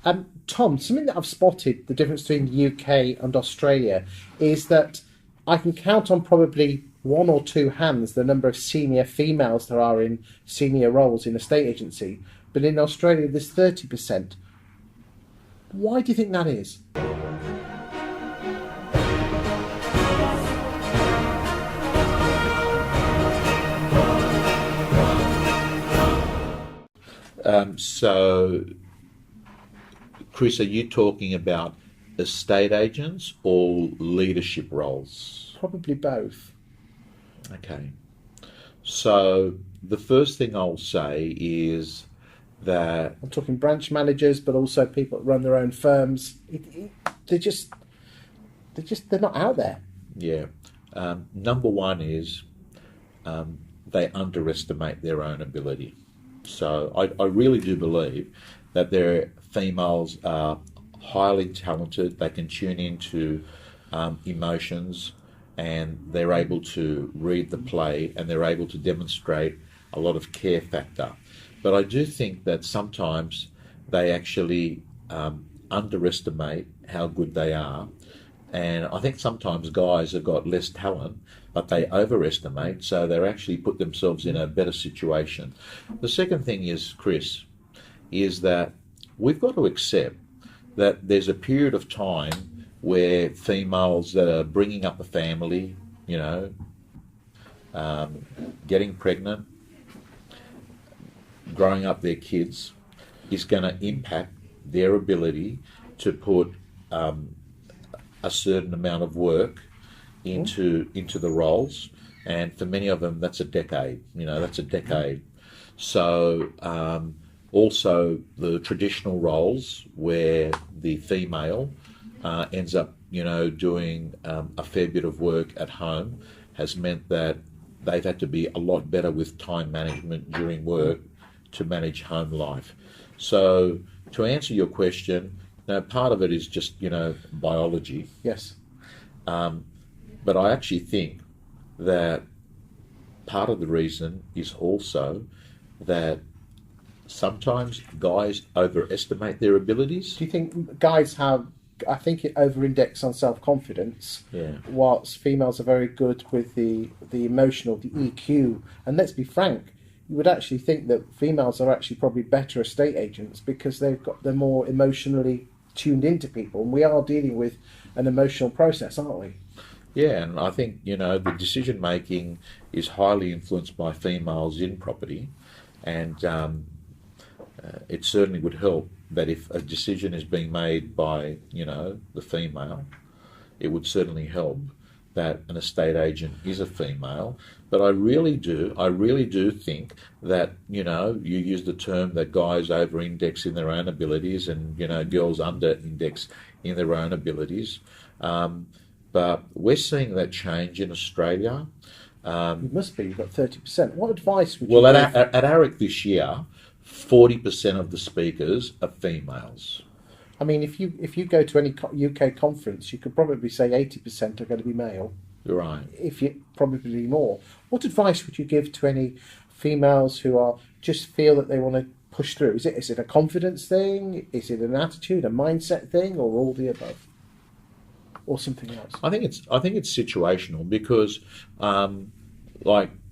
Tom, something that I've spotted, the difference between the UK and Australia, is that I can count on probably one or two hands the number of senior females there are in senior roles in a state agency, but in Australia there's 30%. Why do you think that is? So, Chris, are you talking about estate agents or leadership roles? Probably both. Okay. So, the first thing I'll say is that... I'm talking branch managers, but also people that run their own firms. They're not out there. Yeah. Number one is they underestimate their own ability. So I really do believe that their females are highly talented. They can tune into emotions, and they're able to read the play, and they're able to demonstrate a lot of care factor. But I do think that sometimes they actually underestimate how good they are. And I think sometimes guys have got less talent, but they overestimate, so they actually put themselves in a better situation. The second thing is, Chris, is that we've got to accept that there's a period of time where females that are bringing up a family, getting pregnant, growing up their kids, is going to impact their ability to put a certain amount of work into the roles, and for many of them that's a decade. That's a decade. So also the traditional roles where the female ends up doing a fair bit of work at home has meant that they've had to be a lot better with time management during work to manage home life. So to answer your question, part of it is just, biology. Yes. But I actually think that part of the reason is also that sometimes guys overestimate their abilities. Do you think guys have, I think, it over-index on self-confidence, whilst females are very good with the emotional, the EQ. And let's be frank, you would actually think that females are actually probably better estate agents because they're more emotionally tuned into people, and we are dealing with an emotional process, aren't we? Yeah, and I think, the decision making is highly influenced by females in property, and it certainly would help that if a decision is being made by, the female, it would certainly help that an estate agent is a female. But I really do think that, you use the term that guys over-index in their own abilities and, girls under-index in their own abilities. But we're seeing that change in Australia. It must be. You've got 30%. What advice would you give? Well, at ARIC this year, 40% of the speakers are females. I mean, if you go to any UK conference, you could probably say 80% are going to be male. You're right. If you probably more. What advice would you give to any females who just feel that they want to push through? Is it a confidence thing? Is it an attitude, a mindset thing, or all the above, or something else? I think it's situational because,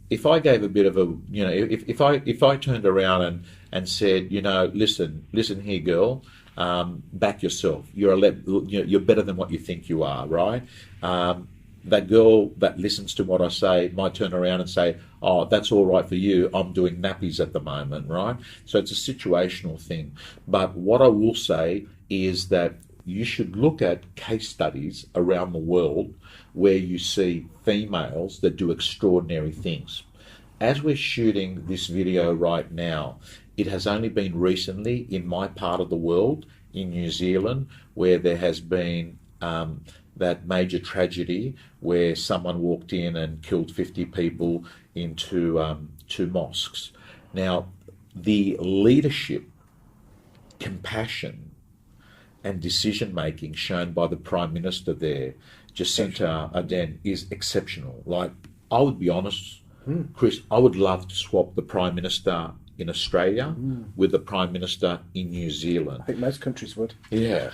if I gave a bit of a, if I turned around and said, listen here, girl. Back yourself. You're better than what you think you are, right? That girl that listens to what I say might turn around and say, oh, that's all right for you. I'm doing nappies at the moment, right? So it's a situational thing. But what I will say is that you should look at case studies around the world where you see females that do extraordinary things. As we're shooting this video right now, it has only been recently in my part of the world, in New Zealand, where there has been that major tragedy where someone walked in and killed 50 people into 2 mosques. Now, the leadership, compassion, and decision-making shown by the Prime Minister there, Jacinta Ardern, is exceptional. I would be honest, Chris, I would love to swap the Prime Minister in Australia with the Prime Minister in New Zealand. I think most countries would. Yeah,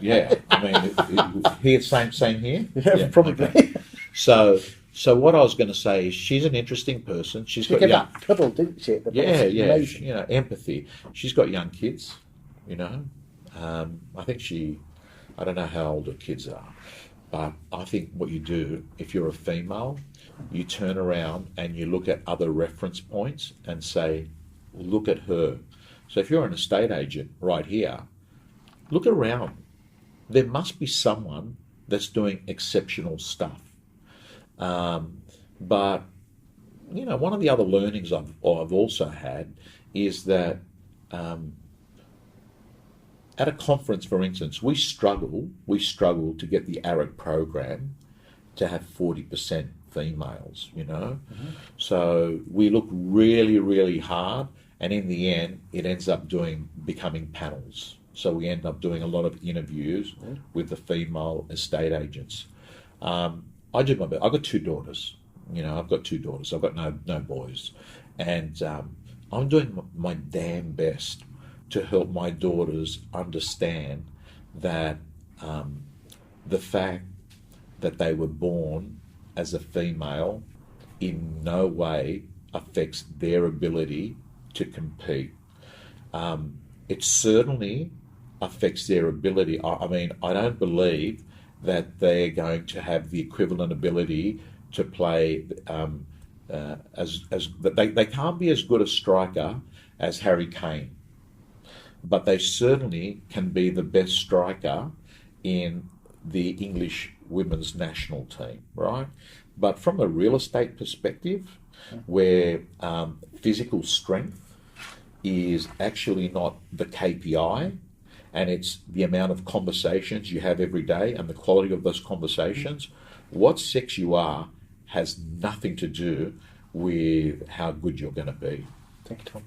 yeah. I mean, here, same here. Yeah, probably. Okay. So what I was going to say is, she's an interesting person. She's got She gave young, that cuddle, didn't she? amazing. Empathy. She's got young kids. I think I don't know how old her kids are, but I think what you do, if you're a female, you turn around and you look at other reference points and say, look at her. So if you're an estate agent right here, look around. There must be someone that's doing exceptional stuff. But one of the other learnings I've also had is that at a conference, for instance, we struggle to get the ARIC program to have 40% females, Mm-hmm. So we look really, really hard, and in the end, it ends up becoming panels. So we end up doing a lot of interviews with the female estate agents. I do my best. I've got two daughters. I've got no boys, and I'm doing my damn best to help my daughters understand that the fact that they were born as a female in no way affects their ability to compete. It certainly affects their ability. I mean, I don't believe that they're going to have the equivalent ability to play they can't be as good a striker as Harry Kane, but they certainly can be the best striker in the English women's national team, right? But from a real estate perspective, where physical strength is actually not the KPI, and it's the amount of conversations you have every day and the quality of those conversations, what sex you are has nothing to do with how good you're going to be. Thank you, Tom.